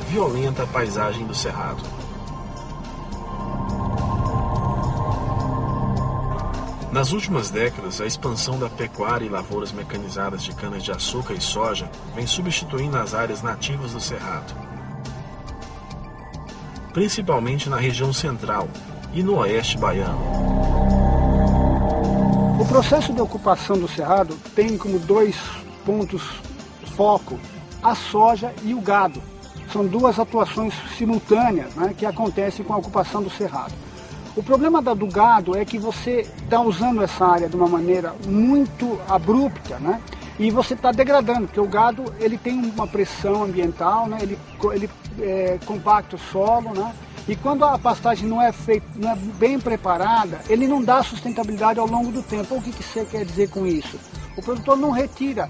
violenta a paisagem do Cerrado. Nas últimas décadas, a expansão da pecuária e lavouras mecanizadas de cana-de-açúcar e soja vem substituindo as áreas nativas do Cerrado, principalmente na região central e no oeste baiano. O processo de ocupação do Cerrado tem como dois pontos foco a soja e o gado. São duas atuações simultâneas, né, que acontecem com a ocupação do Cerrado. O problema do gado é que você está usando essa área de uma maneira muito abrupta, né? E você está degradando, porque o gado ele tem uma pressão ambiental, né? Ele compacta o solo, né? E quando a pastagem não é bem preparada, ele não dá sustentabilidade ao longo do tempo. O que você quer dizer com isso? O produtor não retira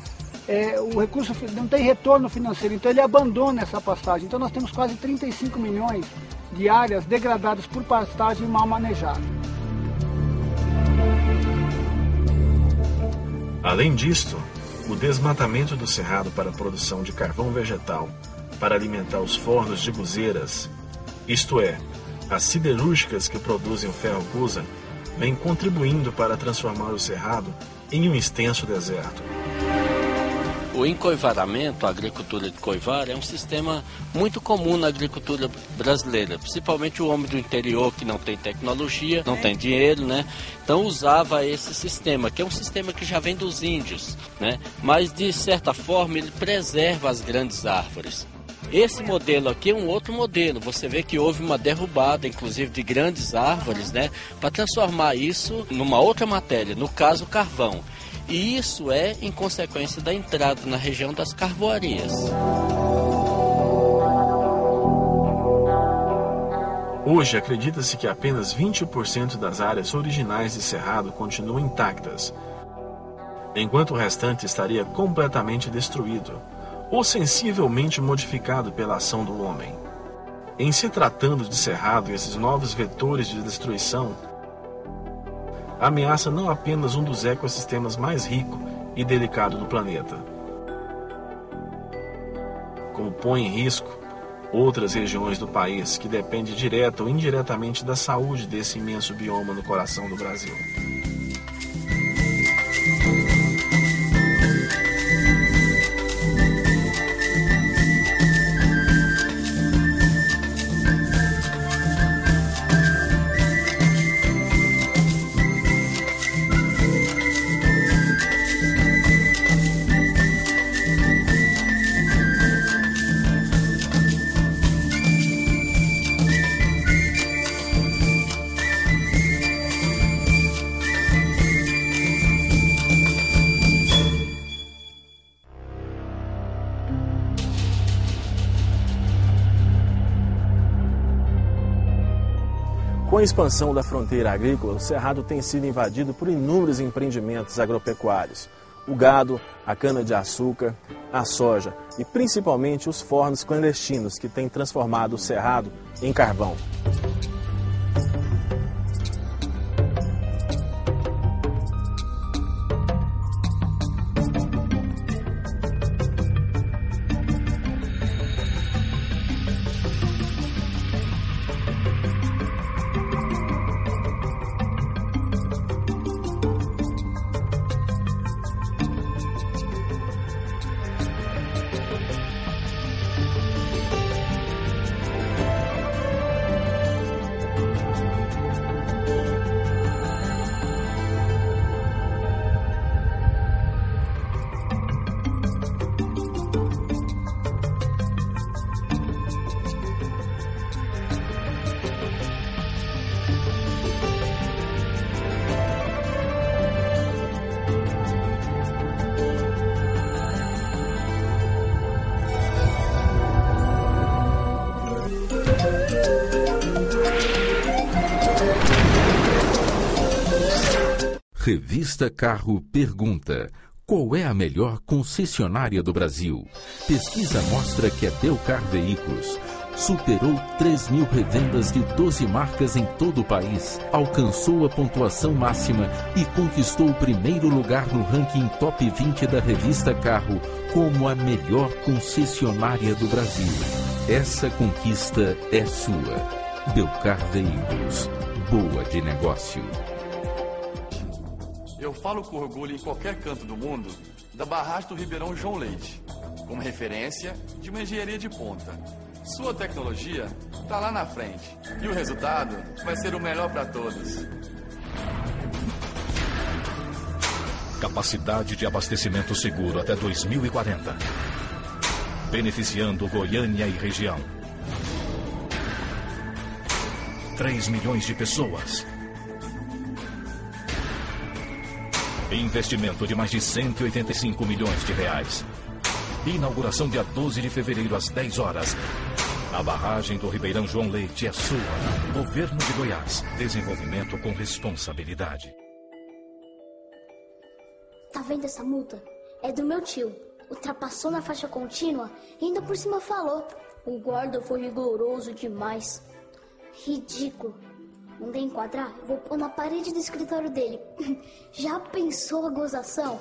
o recurso, não tem retorno financeiro, então ele abandona essa pastagem. Então nós temos quase 35 milhões de áreas degradadas por pastagem mal manejada. Além disto, o desmatamento do Cerrado para a produção de carvão vegetal para alimentar os fornos de guzeiras, isto é, as siderúrgicas que produzem o ferro-gusa, vem contribuindo para transformar o Cerrado em um extenso deserto. O encoivaramento, a agricultura de coivar, é um sistema muito comum na agricultura brasileira, principalmente o homem do interior que não tem tecnologia, não tem dinheiro, né? Então usava esse sistema, que é um sistema que já vem dos índios, né? Mas de certa forma ele preserva as grandes árvores. Esse modelo aqui é um outro modelo. Você vê que houve uma derrubada, inclusive, de grandes árvores, né? Para transformar isso numa outra matéria, no caso, carvão. E isso é em consequência da entrada na região das carvoarias. Hoje, acredita-se que apenas 20% das áreas originais de Cerrado continuam intactas, enquanto o restante estaria completamente destruído ou sensivelmente modificado pela ação do homem. Em se tratando de Cerrado e esses novos vetores de destruição, ameaça não apenas um dos ecossistemas mais rico e delicado do planeta, como põe em risco outras regiões do país que dependem direta ou indiretamente da saúde desse imenso bioma no coração do Brasil. Com a expansão da fronteira agrícola, o Cerrado tem sido invadido por inúmeros empreendimentos agropecuários. O gado, a cana-de-açúcar, a soja e principalmente os fornos clandestinos que têm transformado o Cerrado em carvão. Revista Carro pergunta: qual é a melhor concessionária do Brasil? Pesquisa mostra que a Delcar Veículos superou 3.000 revendas de 12 marcas em todo o país, alcançou a pontuação máxima e conquistou o primeiro lugar no ranking Top 20 da Revista Carro como a melhor concessionária do Brasil. Essa conquista é sua. Belcar Veículos. Boa de negócio. Eu falo com orgulho em qualquer canto do mundo da barragem do Ribeirão João Leite, como referência de uma engenharia de ponta. Sua tecnologia está lá na frente e o resultado vai ser o melhor para todos. Capacidade de abastecimento seguro até 2040. Beneficiando Goiânia e região. 3 milhões de pessoas. Investimento de mais de 185 milhões de reais. Inauguração dia 12 de fevereiro às 10 horas. A barragem do Ribeirão João Leite é sua. Governo de Goiás. Desenvolvimento com responsabilidade. Tá vendo essa multa? É do meu tio. Ultrapassou na faixa contínua e ainda por cima falou. O guarda foi rigoroso demais. Ridículo. Mandei enquadrar, vou pôr na parede do escritório dele. Já pensou a gozação?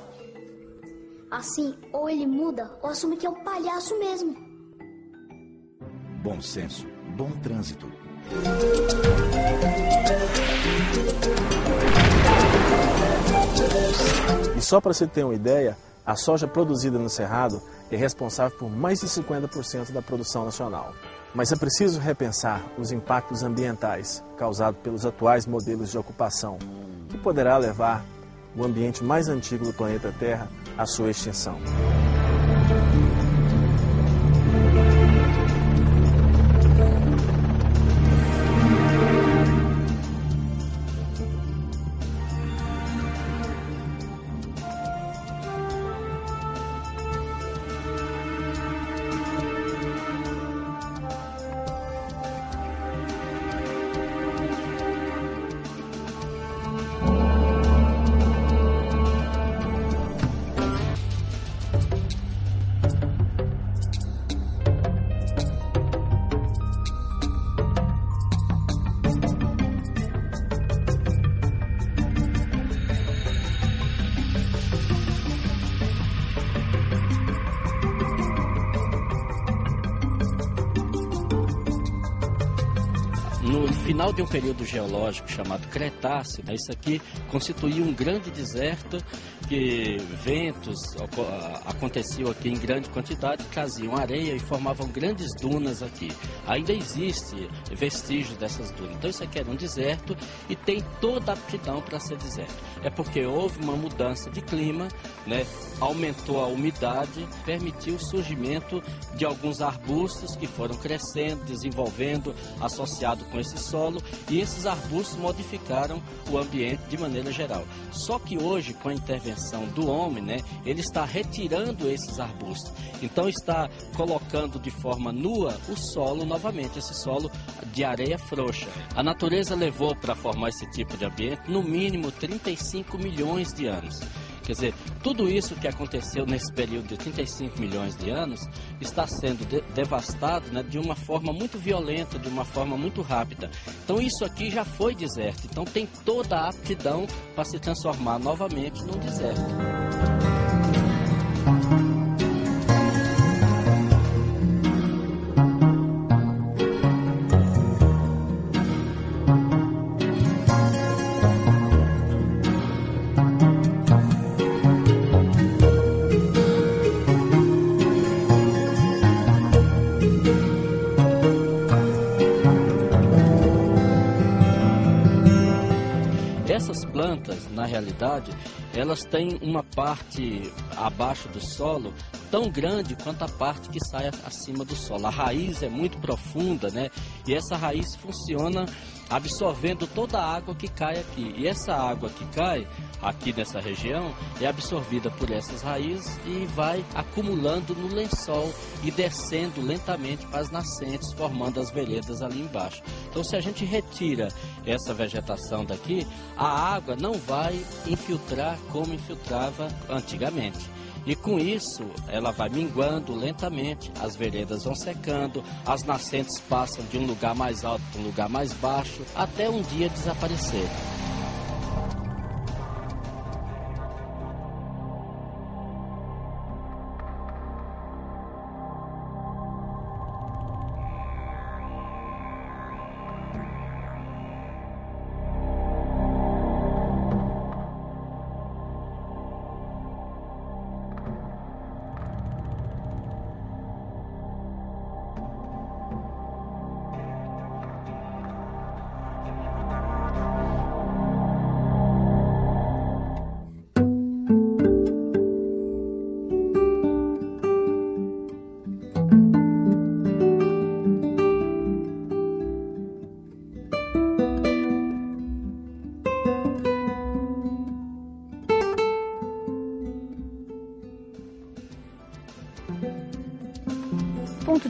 Assim, ou ele muda, ou assume que é um palhaço mesmo. Bom senso, bom trânsito. E só para você ter uma ideia, a soja produzida no Cerrado é responsável por mais de 50% da produção nacional. Mas é preciso repensar os impactos ambientais causados pelos atuais modelos de ocupação, que poderá levar o ambiente mais antigo do planeta Terra à sua extinção. No final de um período geológico chamado Cretáceo, isso aqui constituía um grande deserto, que ventos aconteciam aqui em grande quantidade, traziam areia e formavam grandes dunas aqui. Ainda existe vestígios dessas dunas. Então isso aqui era um deserto e tem toda a aptidão para ser deserto. É porque houve uma mudança de clima, né? Aumentou a umidade, permitiu o surgimento de alguns arbustos que foram crescendo, desenvolvendo, associado com esse solo, e esses arbustos modificaram o ambiente de maneira geral. Só que hoje, com a intervenção do homem, né, ele está retirando esses arbustos. Então está colocando de forma nua o solo novamente, esse solo de areia frouxa. A natureza levou para formar esse tipo de ambiente no mínimo 35 milhões de anos. Quer dizer, tudo isso que aconteceu nesse período de 35 milhões de anos está sendo devastado, né, de uma forma muito violenta, de uma forma muito rápida. Então isso aqui já foi deserto, então tem toda a aptidão para se transformar novamente num deserto. Essas plantas, na realidade, elas têm uma parte abaixo do solo tão grande quanto a parte que sai acima do solo. A raiz é muito profunda, né? E essa raiz funciona absorvendo toda a água que cai aqui. E essa água que cai aqui nessa região é absorvida por essas raízes e vai acumulando no lençol e descendo lentamente para as nascentes, formando as veredas ali embaixo. Então, se a gente retira essa vegetação daqui, a água não vai infiltrar como infiltrava antigamente. E com isso, ela vai minguando lentamente, as veredas vão secando, as nascentes passam de um lugar mais alto para um lugar mais baixo, até um dia desaparecer.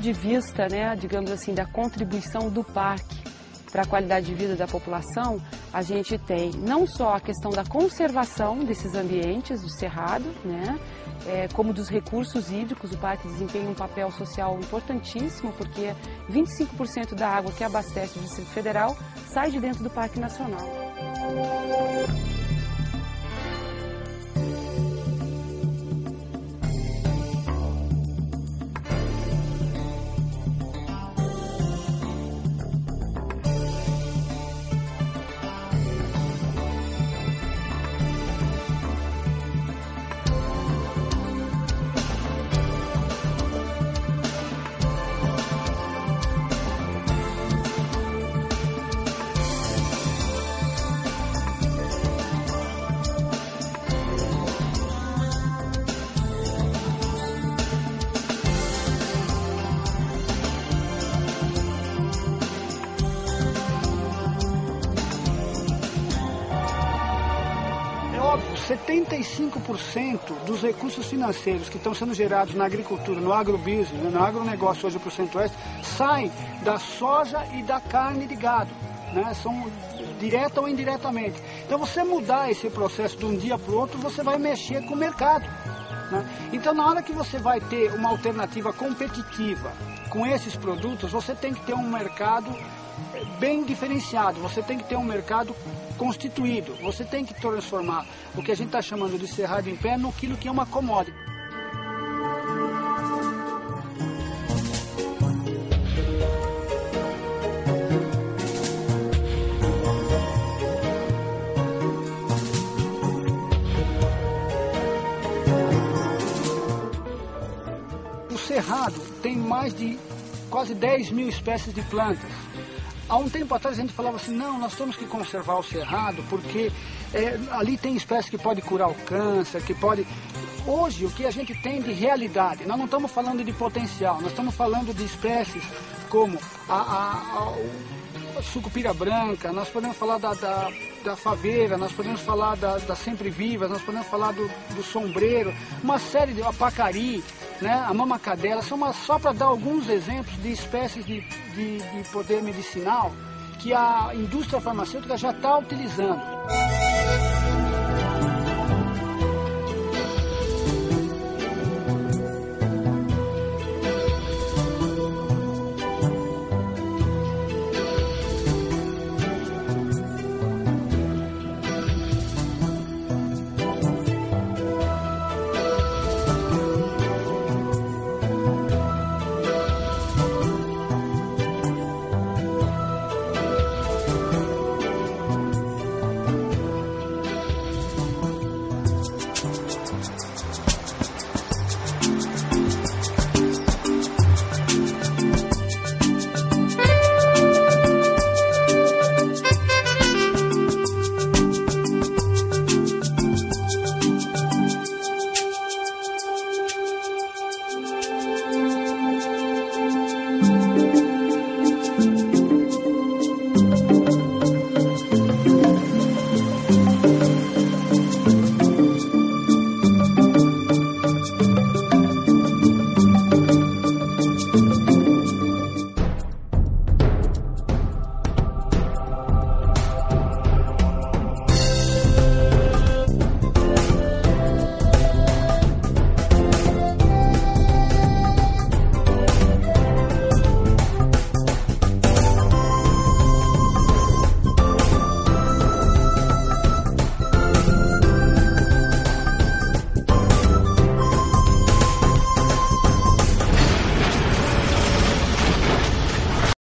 de vista, né, digamos assim, da contribuição do parque para a qualidade de vida da população, a gente tem não só a questão da conservação desses ambientes do cerrado, né, como dos recursos hídricos. O parque desempenha um papel social importantíssimo, porque 25% da água que abastece o Distrito Federal sai de dentro do Parque Nacional. Óbvio, 75% dos recursos financeiros que estão sendo gerados na agricultura, no agrobusiness, no agronegócio hoje para o Centro-Oeste, saem da soja e da carne de gado, né? São direta ou indiretamente. Então, você mudar esse processo de um dia para o outro, você vai mexer com o mercado, né? Então, na hora que você vai ter uma alternativa competitiva com esses produtos, você tem que ter um mercado bem diferenciado, você tem que ter um mercado constituído, você tem que transformar o que a gente está chamando de cerrado em pé naquilo que é uma commodity. O cerrado tem mais de quase 10 mil espécies de plantas. Há um tempo atrás a gente falava assim, não, nós temos que conservar o cerrado porque ali tem espécies que podem curar o câncer, que pode... Hoje o que a gente tem de realidade, nós não estamos falando de potencial, nós estamos falando de espécies como a sucupira branca, nós podemos falar da faveira, nós podemos falar da sempre-vivas, nós podemos falar do sombreiro, uma série de apacari, né, a mamacadela, só para dar alguns exemplos de espécies de poder medicinal que a indústria farmacêutica já está utilizando.